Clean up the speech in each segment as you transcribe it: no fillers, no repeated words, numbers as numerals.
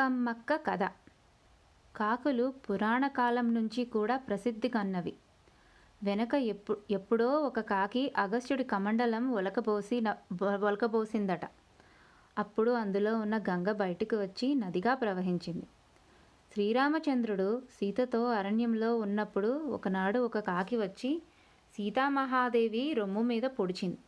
కాకమ్మక్క కథ. కాకులు పురాణ కాలం నుంచి కూడా ప్రసిద్ధి కన్నవి. వెనక ఎప్పుడో ఒక కాకి అగస్త్యుడి కమండలం ఒలకబోసిందట. అప్పుడు అందులో ఉన్న గంగ బయటికి వచ్చి నదిగా ప్రవహించింది. శ్రీరామచంద్రుడు సీతతో అరణ్యంలో ఉన్నప్పుడు ఒకనాడు ఒక కాకి వచ్చి సీతామహాదేవి రొమ్ము మీద పొడిచింది.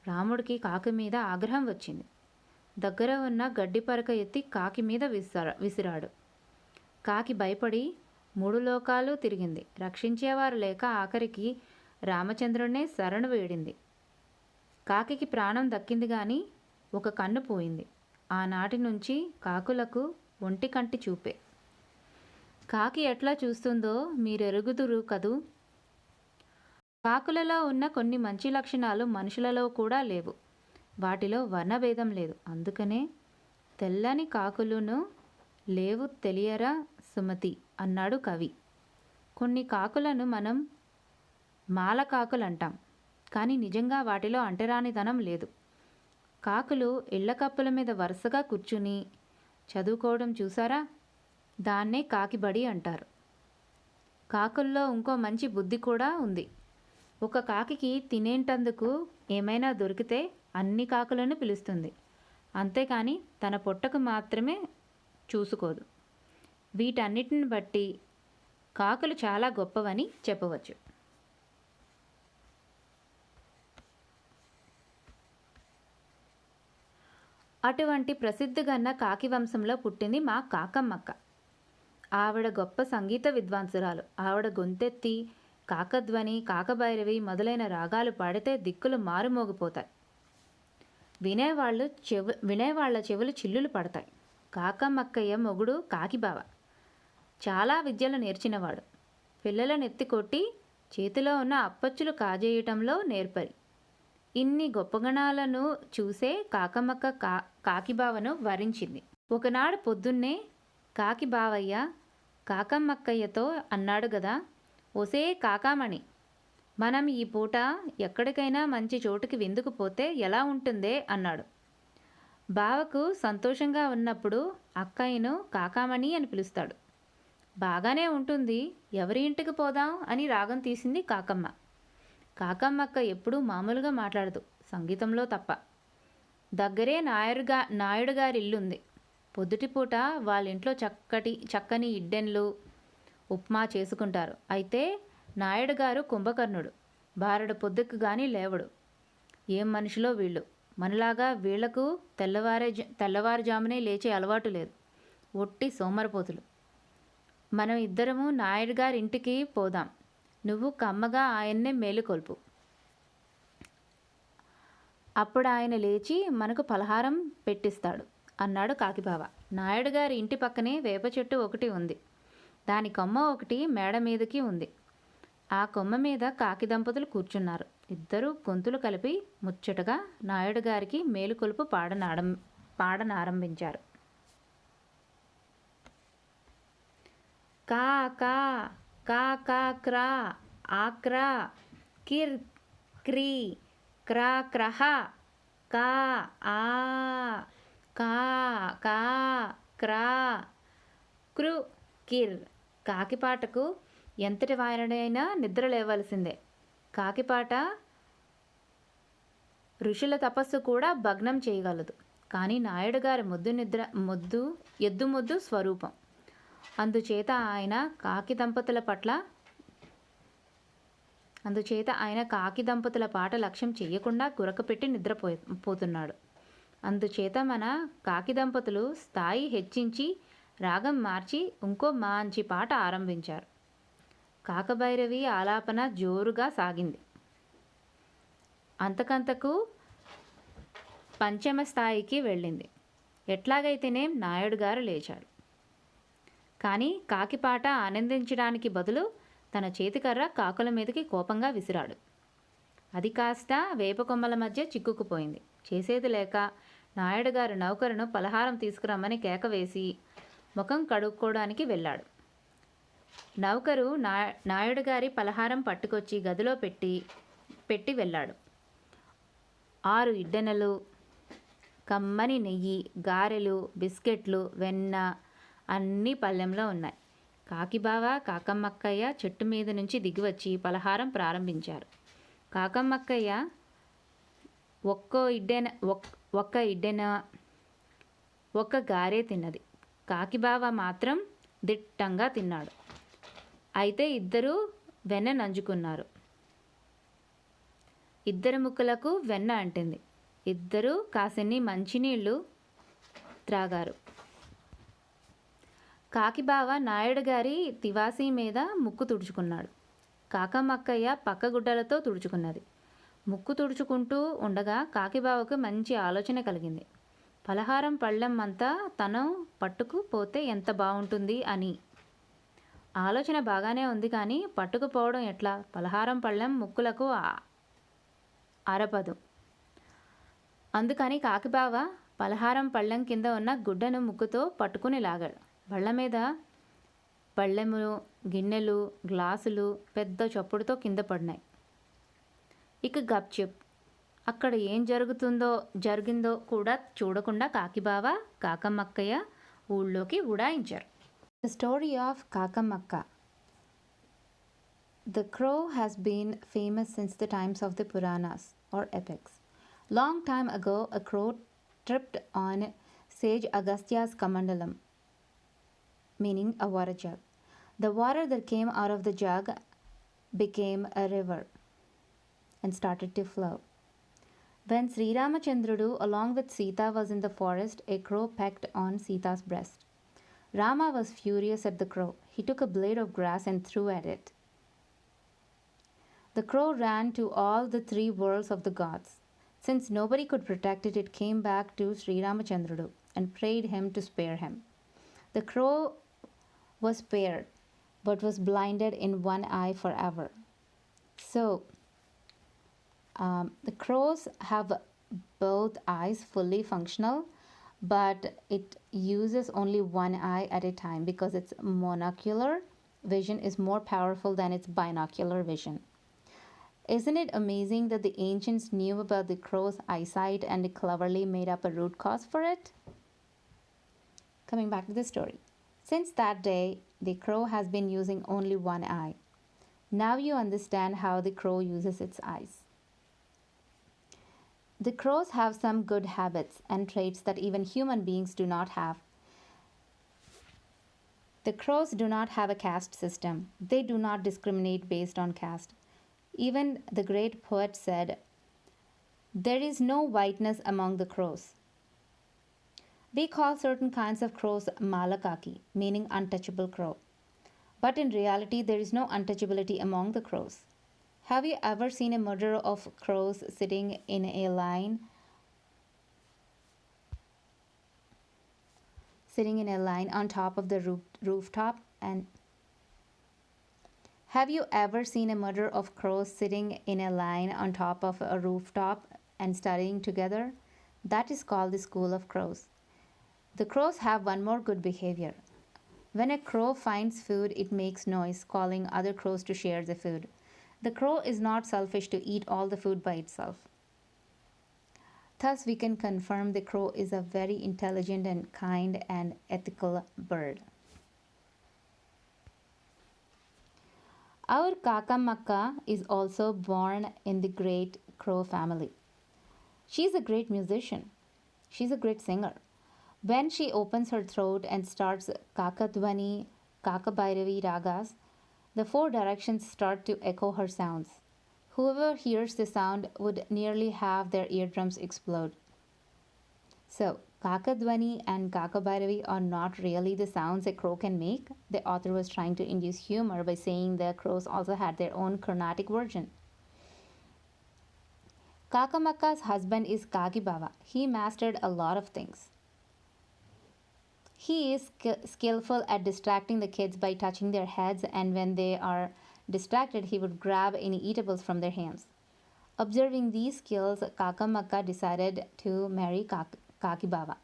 రాముడికి కాకి మీద ఆగ్రహం వచ్చింది. దగ్గర ఉన్న గడ్డి పరక ఎత్తి కాకి మీద విసిరాడు. కాకి భయపడి 3 లోకాలు తిరిగింది. రక్షించేవారు లేక ఆఖరికి రామచంద్రుడినే శరణు వేడింది. కాకికి ప్రాణం దక్కింది కానీ ఒక కన్ను పోయింది. ఆనాటి నుంచి కాకులకు ఒంటి కంటి చూపే. కాకి ఎట్లా చూస్తుందో మీరెరుగుదురు కదూ. కాకులలో ఉన్న కొన్ని మంచి లక్షణాలు మనుషులలో కూడా లేవు. వాటిలో వర్ణభేదం లేదు. అందుకనే తెల్లని కాకులను లేవు తెలియరా సుమతి అన్నాడు కవి. కొన్ని కాకులను మనం మాలకాకులంటాం. కానీ నిజంగా వాటిలో అంటరానితనం లేదు. కాకులు ఇళ్ల కప్పుల మీద వరుసగా కూర్చుని చదువుకోవడం చూసారా? దాన్నే కాకిబడి అంటారు. కాకుల్లో ఇంకో మంచి బుద్ధి కూడా ఉంది. ఒక కాకికి తినేటందుకు ఏమైనా దొరికితే అన్ని కాకులను పిలుస్తుంది. అంతేకాని తన పొట్టకు మాత్రమే చూసుకోదు. వీటన్నిటిని బట్టి కాకులు చాలా గొప్పవని చెప్పవచ్చు. అటువంటి ప్రసిద్ధిగన్న కాకి వంశంలో పుట్టింది మా కాకమ్మక్క. ఆవిడ గొప్ప సంగీత విద్వాంసురాలు. ఆవిడ గొంతెత్తి కాకధ్వని, కాకభైరవి మొదలైన రాగాలు పాడితే దిక్కులు మారుమోగిపోతాయి. వినేవాళ్ల చెవులు చిల్లులు పడతాయి. కాకమ్మక్కయ్య మొగుడు కాకిబావ చాలా విద్యలు నేర్చినవాడు. పిల్లలను ఎత్తికొట్టి చేతిలో ఉన్న అప్పచ్చులు కాజేయటంలో నేర్పరి. ఇన్ని గొప్పగణాలను చూసే కాకమ్మక్క కాకిబావను వరించింది. ఒకనాడు పొద్దున్నే కాకిబావయ్య కాకమ్మక్కయ్యతో అన్నాడు గదా, ఒసే కాకామణి, మనం ఈ పూట ఎక్కడికైనా మంచి చోటుకి విందుకు పోతే ఎలా ఉంటుందే అన్నాడు. బావకు సంతోషంగా ఉన్నప్పుడు అక్కయ్యను కాకామణి అని పిలుస్తాడు. బాగానే ఉంటుంది, ఎవరి ఇంటికి పోదాం అని రాగం తీసింది కాకమ్మ. కాకమ్మక్క ఎప్పుడూ మామూలుగా మాట్లాడదు, సంగీతంలో తప్ప. దగ్గరే నాయుడు గారి ఇల్లుంది. పొద్దుటిపూట వాళ్ళ ఇంట్లో చక్కని ఇడ్డెన్లు, ఉప్మా చేసుకుంటారు. అయితే నాయుడు గారు కుంభకర్ణుడు. బారెడు పొద్దుకు గాని లేవడు. ఏం మనుషులో వీళ్ళు. మనలాగా వీళ్లకు తెల్లవారుజామునే లేచే అలవాటు లేదు. ఒట్టి సోమరపోతులు. మనం ఇద్దరము నాయుడు గారి ఇంటికి పోదాం. నువ్వు కమ్మగా ఆయన్నే మేలుకొల్పు. అప్పుడు ఆయన లేచి మనకు పలహారం పెట్టిస్తాడు అన్నాడు కాకిబావ. నాయుడు గారి ఇంటి పక్కనే వేప చెట్టు ఒకటి ఉంది. దాని కొమ్మ ఒకటి మేడ మీదకి ఉంది. ఆ కొమ్మ మీద కాకి దంపతులు కూర్చున్నారు. ఇద్దరు గొంతులు కలిపి ముచ్చటగా నాయుడు గారికి మేలుకొలుపు పాడనారంభించారు. కా కా కా కా క్రా ఆక్రా కిర్ క్రీ క్రా క్రహ కా ఆ కా కా క్రా క్రు కిర్. కాకిపాటకు ఎంతటి వారినైనా నిద్ర లేవలసిందే. కాకిపాట ఋషుల తపస్సు కూడా భగ్నం చేయగలదు. కానీ నాయుడు గారి ఎద్దు స్వరూపం. అందుచేత ఆయన కాకి దంపతుల పాట లక్ష్యం చేయకుండా గురకపెట్టి నిద్రపోతున్నాడు. అందుచేత మన కాకి దంపతులు స్థాయి హెచ్చించి రాగం మార్చి ఇంకో మంచి పాట ఆరంభించారు. కాకభైరవి ఆలాపన జోరుగా సాగింది. అంతకంతకు పంచమ స్థాయికి వెళ్ళింది. ఎట్లాగైతేనేం నాయుడు గారు లేచాడు. కానీ కాకిపాట ఆనందించడానికి బదులు తన చేతికర్ర కాకుల మీదకి కోపంగా విసిరాడు. అది కాస్త వేపకొమ్మల మధ్య చిక్కుకుపోయింది. చేసేది లేక నాయుడు గారు నౌకరును పలహారం తీసుకురమ్మని కేక వేసి ముఖం కడుక్కోవడానికి వెళ్ళాడు. నౌకరు నాయుడు గారి పలహారం పట్టుకొచ్చి గదిలో పెట్టి వెళ్ళాడు. 6 ఇడ్డెనలు, కమ్మని నెయ్యి, గారెలు, బిస్కెట్లు, వెన్న అన్నీ పళ్ళెంలో ఉన్నాయి. కాకిబావ, కాకమ్మక్కయ్య చెట్టు మీద నుంచి దిగివచ్చి పలహారం ప్రారంభించారు. కాకమ్మక్కయ్య ఒక్క ఇడ్డెన ఒక్క గారే తిన్నది. కాకిబావ మాత్రం దిట్టంగా తిన్నాడు. అయితే ఇద్దరూ వెన్న నంజుకున్నారు. ఇద్దరి ముక్కలకు వెన్న అంటింది. ఇద్దరూ కాసిన్ని మంచినీళ్ళు త్రాగారు. కాకిబావ నాయుడు గారి తివాసీ మీద ముక్కు తుడుచుకున్నాడు. కాకమ్మక్కయ్య పక్క గుడ్డలతో తుడుచుకున్నది. ముక్కు తుడుచుకుంటూ ఉండగా కాకిబావకు మంచి ఆలోచన కలిగింది. పలహారం పళ్ళెం అంతా తను పట్టుకుపోతే ఎంత బాగుంటుంది అని. ఆలోచన బాగానే ఉంది, కానీ పట్టుకుపోవడం ఎట్లా? పలహారం పళ్ళెం ముక్కులకు ఆరపదు. అందుకని కాకిబావ పలహారం పళ్ళెం కింద ఉన్న గుడ్డను ముక్కుతో పట్టుకుని లాగాడు. బళ్ళ మీద పళ్ళెములు, గిన్నెలు, గ్లాసులు పెద్ద చప్పుడుతో కింద పడినాయి. ఇక గప్చిప్. అక్కడ ఏం జరిగిందో కూడా చూడకుండా కాకిబావ, కాకమ్మక్కయ్య ఊళ్ళోకి ఉడాయించారు. The story of Kakammakka. The crow has been famous since the times of the Puranas or epics. Long time ago, a crow tripped on sage Agastya's kamandalam, meaning a water jug. The water that came out of the jug became a river and started to flow. When Sri Ramachandrudu along with Sita was in the forest, a crow pecked on Sita's breast. Rama was furious at the crow. He took a blade of grass and threw at it. The crow ran to all the three worlds of the gods. Since nobody could protect it, it came back to Sri Ramachandrudu and prayed him to spare him. The crow was spared, but was blinded in one eye forever. So, the crows have both eyes fully functional, but it uses only one eye at a time because its monocular vision is more powerful than its binocular vision. Isn't it amazing that the ancients knew about the crow's eyesight and cleverly made up a root cause for it? Coming back to the story. Since that day, the crow has been using only one eye. Now you understand how the crow uses its eyes. The crows have some good habits and traits that even human beings do not have. The crows do not have a caste system. They do not discriminate based on caste. Even the great poet said, "There is no whiteness among the crows." We call certain kinds of crows malakaki, meaning untouchable crow. But in reality, there is no untouchability among the crows. Have you ever seen a murder of crows sitting in a line on top of the rooftop? And have you ever seen a murder of crows sitting in a line on top of a rooftop and studying together? That is called the school of crows. The crows have one more good behavior. When a crow finds food, it makes noise, calling other crows to share the food. The crow is not selfish to eat all the food by itself. Thus, we can confirm the crow is a very intelligent and kind and ethical bird. Our Kakammakka is also born in the great crow family. She is a great musician. She is a great singer. When she opens her throat and starts Kakadvani, Kakabhairavi ragas, the four directions start to echo her sounds. Whoever hears the sound would nearly have their eardrums explode. So, Kakadvani and Kakabhairavi are not really the sounds a crow can make. The author was trying to induce humor by saying the crows also had their own Carnatic version. Kakamakka's husband is Kakibava. He mastered a lot of things. He is skillful at distracting the kids by touching their heads, and when they are distracted, he would grab any eatables from their hands. Observing these skills, Kakamakka decided to marry Kakibava.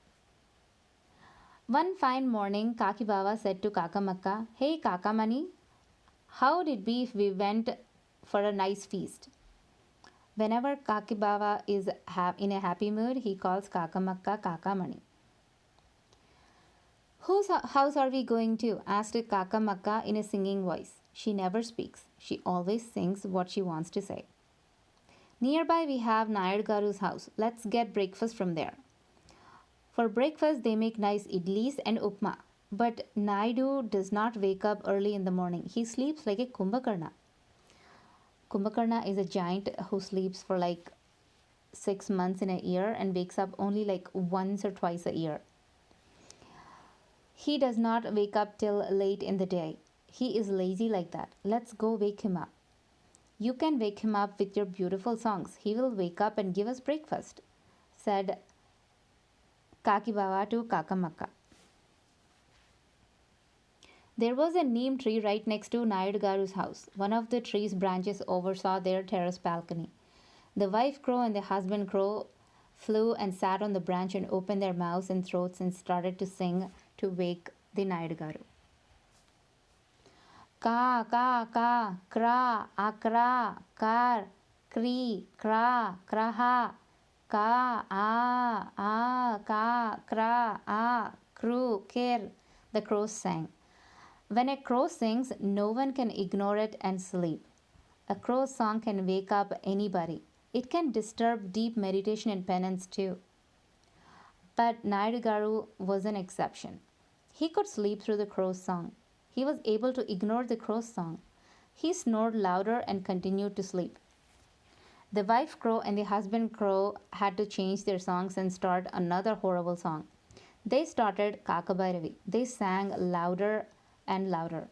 One fine morning, Kakibava said to Kakamakka, "Hey Kakamani, how would it be if we went for a nice feast?" Whenever Kakibawa is in a happy mood, he calls Kakamakka Kakamani. Whose house are we going to? Asked Kakamakka in a singing voice. She never speaks. She always sings what she wants to say. Nearby we have Nayar Garu's house. Let's get breakfast from there. For breakfast they make nice idlis and upma. But Naidu does not wake up early in the morning. He sleeps like a Kumbhakarna. Kumbhakarna is a giant who sleeps for like 6 months in a year and wakes up only like once or twice a year. He does not wake up till late in the day. He is lazy like that. Let's go wake him up. You can wake him up with your beautiful songs. He will wake up and give us breakfast, said Kakibawa to Kakamaka. There was a neem tree right next to Nayadgaru's house. One of the tree's branches oversaw their terrace balcony. The wife crow and the husband crow flew and sat on the branch and opened their mouths and throats and started to sing to wake the Nayadgaru. Ka, ka, ka, kra, akra, kar, kri, kra, kraha, ka, ka, kra, kru, kir, the crows sang. When a crow sings, no one can ignore it and sleep. A crow song can wake up anybody. It can disturb deep meditation and penance too. But Nayadgaru was an exception. He could sleep through the crow's song. He was able to ignore the crow's song. He snored louder and continued to sleep. The wife crow and the husband crow had to change their songs and start another horrible song. They started Kakabhairavi. They sang louder and louder.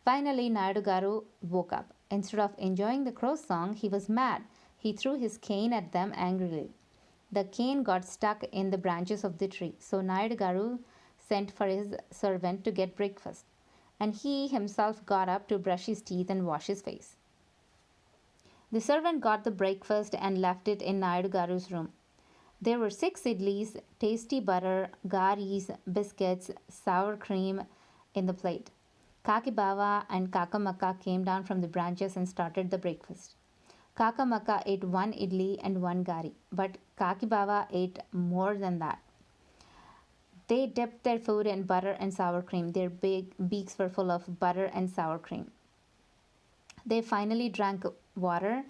Finally, Nayadgaru woke up. Instead of enjoying the crow's song, he was mad. He threw his cane at them angrily. The cane got stuck in the branches of the tree, so Nayadgaru sent for his servant to get breakfast, and he himself got up to brush his teeth and wash his face. The servant got the breakfast and left it in Nayadgaru's room. There were 6 idlis, tasty butter, garis, biscuits, sour cream in the plate. Kakibawa and Kakamaka came down from the branches and started the breakfast. Kakamaka ate 1 idli and 1 gari, but Kakibawa ate more than that. They dipped their food in butter and sour cream. Their big beaks were full of butter and sour cream. They finally drank water,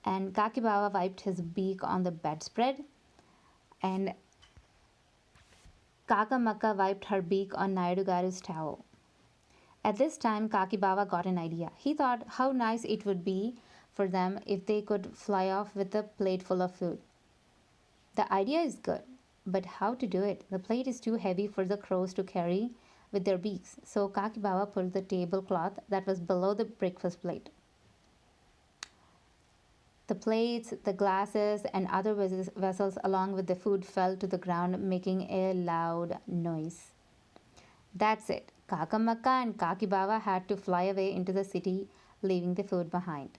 and Kakibawa wiped his beak on the bedspread, and Kakamaka wiped her beak on Nayadgaru's towel. At this time, Kakibawa got an idea. He thought how nice it would be for them if they could fly off with a plate full of food. The idea is good, but how to do it? The plate is too heavy for the crows to carry with their beaks, so Kakibawa pulled the tablecloth that was below the breakfast plate. The plates, the glasses, and other vessels, along with the food, fell to the ground, making a loud noise. That's it. Kakamaka and Kakibawa had to fly away into the city, leaving the food behind.